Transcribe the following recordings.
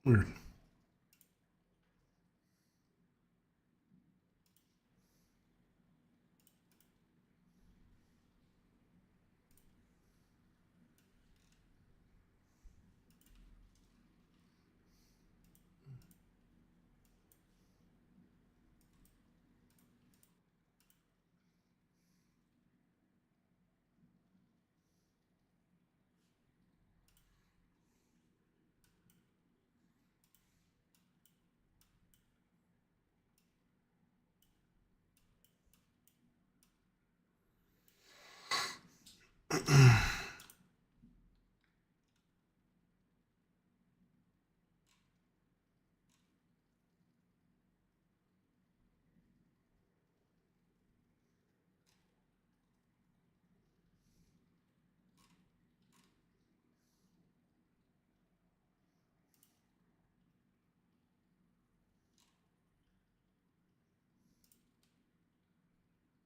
Weird.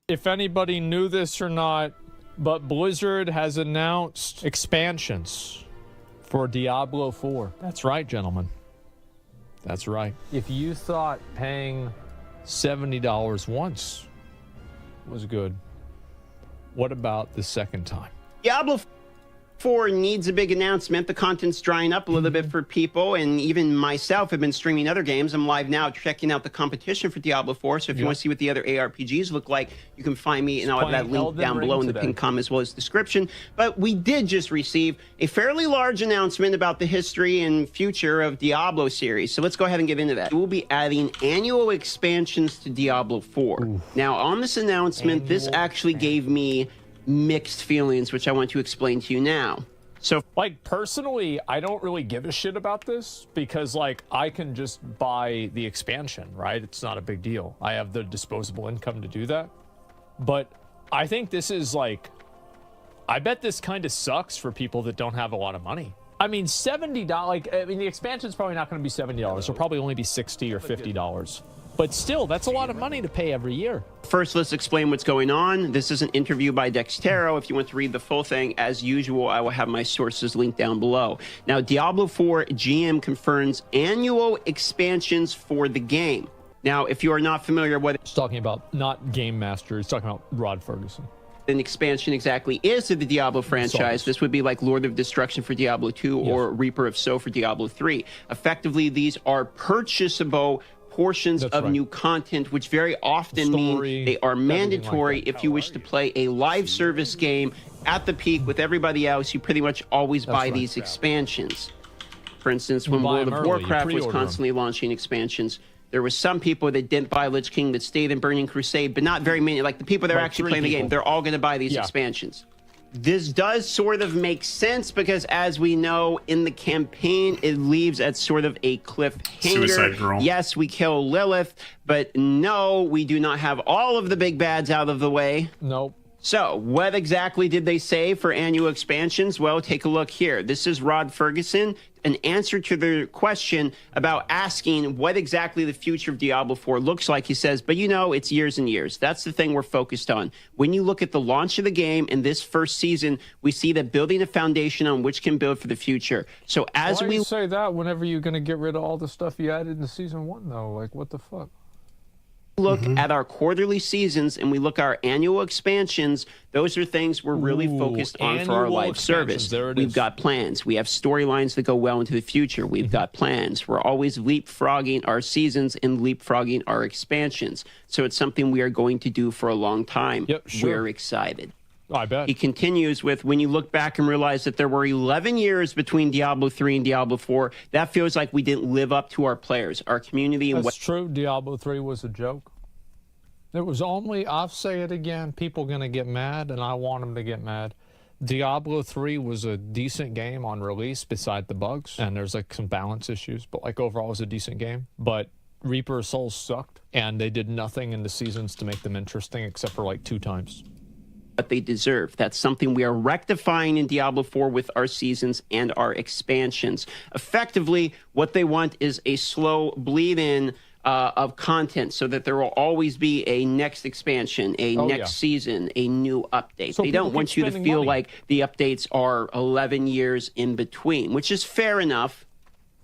If anybody knew this or not, but Blizzard has announced expansions for Diablo 4. That's right, gentlemen. That's right. If you thought paying $70 once was good, what about the second time? Diablo 4 needs a big announcement. The content's drying up a little bit for people, and even myself have been streaming other games. I'm live now checking out the competition for Diablo 4, so if you want to see what the other ARPGs look like, you can find me, and I'll have that link down below in the pinned comment as well as description. But we did just receive a fairly large announcement about the history and future of Diablo series, so let's go ahead and get into that. We'll be adding annual expansions to Diablo 4. Ooh. Now, on this announcement, this actually gave me mixed feelings, which I want to explain to you now. So, like, personally, I don't really give a shit about this because, like, I can just buy the expansion, right? It's not a big deal. I have the disposable income to do that. But I think this is, like, I bet this kind of sucks for people that don't have a lot of money. I mean, $70, like, I mean, the expansion's probably not going to be $70. It'll probably only be $60 or $50. But still, that's a lot of money to pay every year. First, let's explain what's going on. This is an interview by Dextero. If you want to read the full thing, as usual, I will have my sources linked down below. Now, Diablo 4 GM confirms annual expansions for the game. Now, if you are not familiar with He's talking about not Game Master, he's talking about Rod Ferguson. An expansion exactly is to the Diablo franchise. This would be like Lord of Destruction for Diablo 2 or Reaper of So for Diablo 3. Effectively, these are purchasable portions of new content, which very often mean they are mandatory if you wish to play a live service game at the peak with everybody else. You pretty much always buy these expansions. For instance, when World of Warcraft was constantly launching expansions, there was some people that didn't buy Lich King that stayed in Burning Crusade, but not very many. Like the people that are actually playing the game, they're all going to buy these expansions. This does sort of make sense because, as we know, in the campaign, it leaves at sort of a cliffhanger. Suicide Girl. Yes, we kill Lilith, but no, we do not have all of the big bads out of the way. Nope. So, what exactly did they say for annual expansions? Well, take a look here. This is Rod Ferguson, an answer to the question about asking what exactly the future of Diablo 4 looks like. He says, but you know, it's years and years. That's the thing we're focused on. When you look at the launch of the game in this first season, we see that building a foundation on which can build for the future. So as Why do you say that whenever you're going to get rid of all the stuff you added in season 1, though? Like, what the fuck? Look at our quarterly seasons and we look at our annual expansions, those are things we're really focused on for our live service. We've got plans. We have storylines that go well into the future. We've got plans. We're always leapfrogging our seasons and leapfrogging our expansions. So it's something we are going to do for a long time. Yep, sure. We're excited. I bet. He continues with, when you look back and realize that there were 11 years between Diablo 3 and Diablo 4, that feels like we didn't live up to our players, our community. That's true. Diablo 3 was a joke. It was only, I'll say it again, people going to get mad, and I want them to get mad. Diablo 3 was a decent game on release beside the bugs, and there's like some balance issues, but like overall it was a decent game. But Reaper of Souls sucked, and they did nothing in the seasons to make them interesting except for like 2 times. What they deserve. That's something we are rectifying in Diablo 4 with our seasons and our expansions. Effectively, what they want is a slow bleed-in of content so that there will always be a next expansion, a next season, a new update. So they don't want you to feel like the updates are 11 years in between, which is fair enough.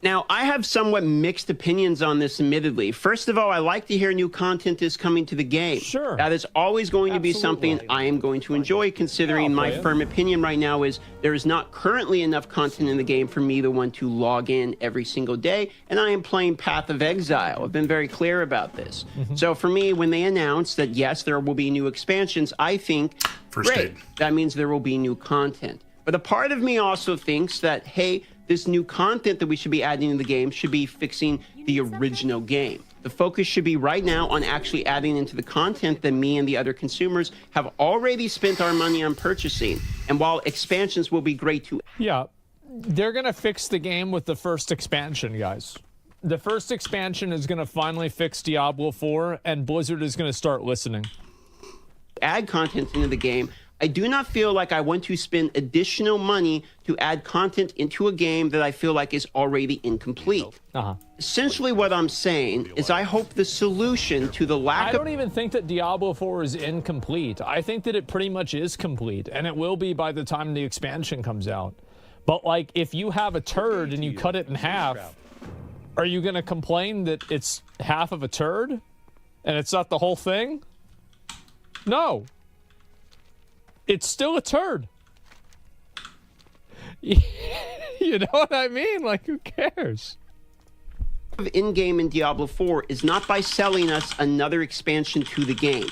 Now, I have somewhat mixed opinions on this, admittedly. First of all, I like to hear new content is coming to the game. Sure. That is always going to be something I am going to enjoy, considering my firm opinion right now is there is not currently enough content in the game for me to want to log in every single day, and I am playing Path of Exile. I've been very clear about this. So for me, when they announce that, yes, there will be new expansions, I think, great, that means there will be new content. But a part of me also thinks that, hey, this new content that we should be adding in the game should be fixing the original game. The focus should be right now on actually adding into the content that me and the other consumers have already spent our money on purchasing. And while expansions will be great too. Yeah, they're going to fix the game with the first expansion, guys. The first expansion is going to finally fix Diablo 4, and Blizzard is going to start listening. Add content into the game. I do not feel like I want to spend additional money to add content into a game that I feel like is already incomplete. Essentially what I'm saying is I hope the solution to the lack of... I don't even think that Diablo 4 is incomplete. I think that it pretty much is complete, and it will be by the time the expansion comes out. But, like, if you have a turd and you cut it in half, are you going to complain that it's half of a turd and it's not the whole thing? No. It's still a turd. You know what I mean? Like, who cares? In-game in Diablo 4 is not by selling us another expansion to the game.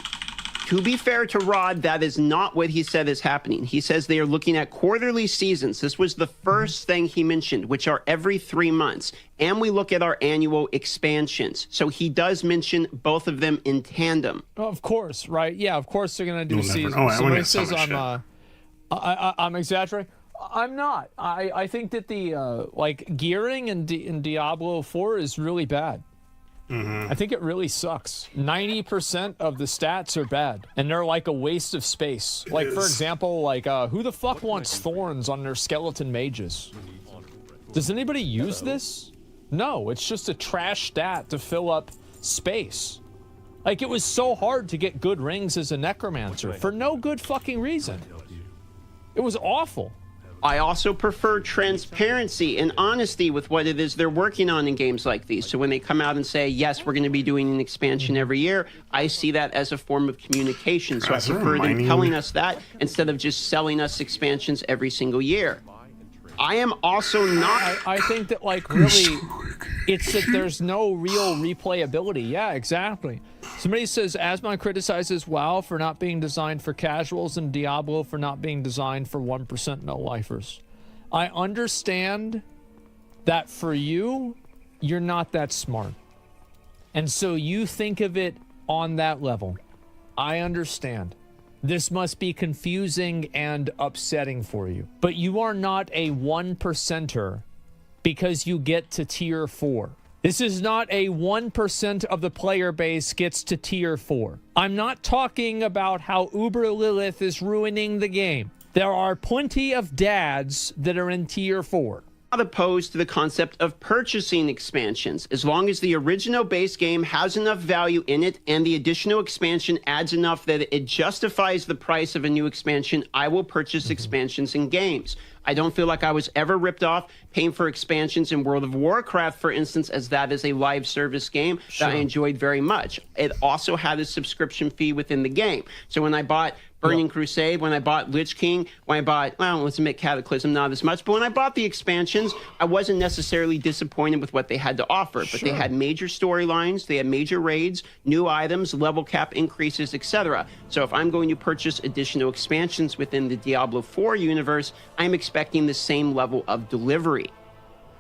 To be fair to Rod, that is not what he said is happening. He says they are looking at quarterly seasons. This was the first thing he mentioned, which are every 3 months. And we look at our annual expansions. So he does mention both of them in tandem. Oh, of course, right? Yeah, of course they're going to do seasons. Somebody says I'm exaggerating. I'm not. I think that the like gearing in Diablo 4 is really bad. I think it really sucks. 90% of the stats are bad, and they're like a waste of space. Like, for example, like who the fuck wants thorns on their skeleton mages? Does anybody use this? No, it's just a trash stat to fill up space. Like, it was so hard to get good rings as a necromancer for no good fucking reason. It was awful. I also prefer transparency and honesty with what it is they're working on in games like these. So when they come out and say, yes, we're going to be doing an expansion every year, I see that as a form of communication. So I prefer them telling us that instead of just selling us expansions every single year. I am also not... I think that, like, really, it's that there's no real replayability. Yeah, exactly. Somebody says, Asmon criticizes WoW for not being designed for casuals and Diablo for not being designed for 1% no-lifers. I understand that for you, you're not that smart. And so you think of it on that level. I understand. This must be confusing and upsetting for you. But you are not a 1%er because you get to tier 4. This is not a 1% of the player base gets to tier 4. I'm not talking about how Uber Lilith is ruining the game. There are plenty of dads that are in tier 4. Not opposed to the concept of purchasing expansions, as long as the original base game has enough value in it and the additional expansion adds enough that it justifies the price of a new expansion. I will purchase expansions in games. I don't feel like I was ever ripped off paying for expansions in World of Warcraft, for instance, as that is a live service game that I enjoyed very much. It also had a subscription fee within the game. So when I bought Burning Crusade, when I bought Lich King, when I bought, well, let's admit Cataclysm, not as much, but when I bought the expansions, I wasn't necessarily disappointed with what they had to offer, but they had major storylines, they had major raids, new items, level cap increases, etc. So if I'm going to purchase additional expansions within the Diablo 4 universe, I'm expecting the same level of delivery.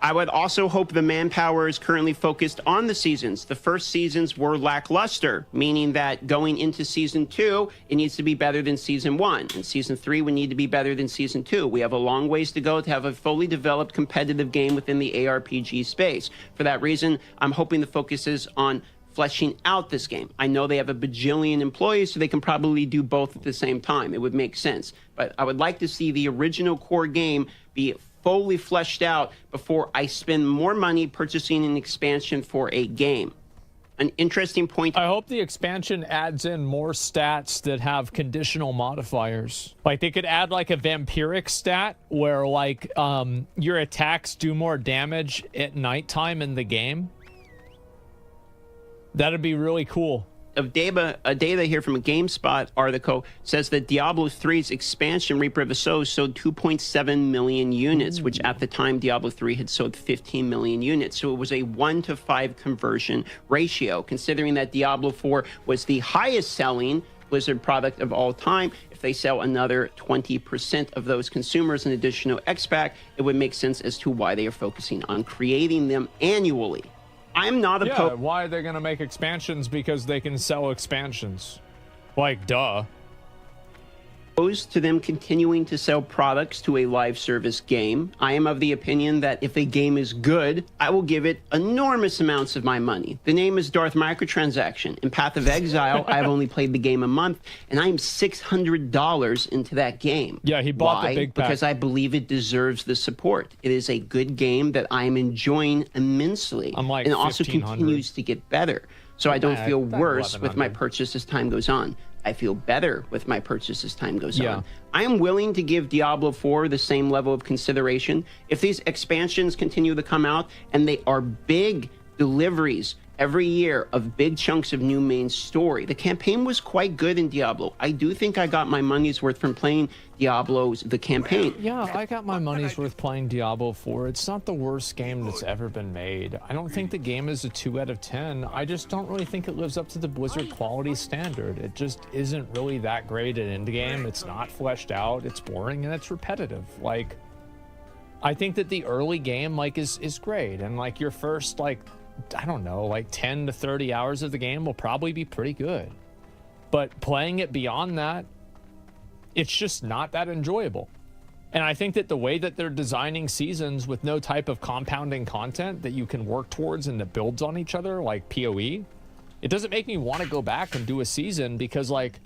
I would also hope the manpower is currently focused on the seasons. The first seasons were lackluster, meaning that going into season 2, it needs to be better than season 1. And season 3 would need to be better than season 2. We have a long ways to go to have a fully developed competitive game within the ARPG space. For that reason, I'm hoping the focus is on fleshing out this game. I know they have a bajillion employees, so they can probably do both at the same time. It would make sense. But I would like to see the original core game be fully fleshed out before I spend more money purchasing an expansion for a game. An interesting point. I hope the expansion adds in more stats that have conditional modifiers. Like they could add like a vampiric stat where like your attacks do more damage at nighttime in the game. That'd be really cool. Of data here from a GameSpot article says that Diablo 3's expansion, Reaper of the Souls, sold 2.7 million units, which at the time Diablo 3 had sold 15 million units. So it was a 1-to-5 conversion ratio. Considering that Diablo 4 was the highest selling Blizzard product of all time, if they sell another 20% of those consumers an additional X-Pack, it would make sense as to why they are focusing on creating them annually. I'm not opposed. Yeah, why are they going to make expansions? Because they can sell expansions. Like, duh. Opposed to them continuing to sell products to a live service game. I am of the opinion that if a game is good, I will give it enormous amounts of my money. The name is Darth Microtransaction. In Path of Exile, I've only played the game a month, and I'm $600 into that game. Yeah, he bought Why? the big pack. Because I believe it deserves the support. It is a good game that I am enjoying immensely. I'm like and it also 1,500. continues to get better. So I don't feel like worse with my 1,100. purchase as time goes on. I feel better with my purchase as time goes Yeah. on. I am willing to give Diablo 4 the same level of consideration. If these expansions continue to come out and they are big deliveries every year of big chunks of new main story. The campaign was quite good in Diablo. I do think I got my money's worth from playing Diablo's the campaign. Yeah, I got my money's worth playing Diablo 4. It's not the worst game that's ever been made. I don't think the game is a 2 out of 10. I just don't really think it lives up to the Blizzard quality standard. It just isn't really that great an end game. It's not fleshed out. It's boring and it's repetitive. Like, I think that the early game like is great, and like your first like I don't know, like 10 to 30 hours of the game will probably be pretty good. But playing it beyond that, it's just not that enjoyable. And I think that the way that they're designing seasons with no type of compounding content that you can work towards and that builds on each other, like PoE, it doesn't make me want to go back and do a season because like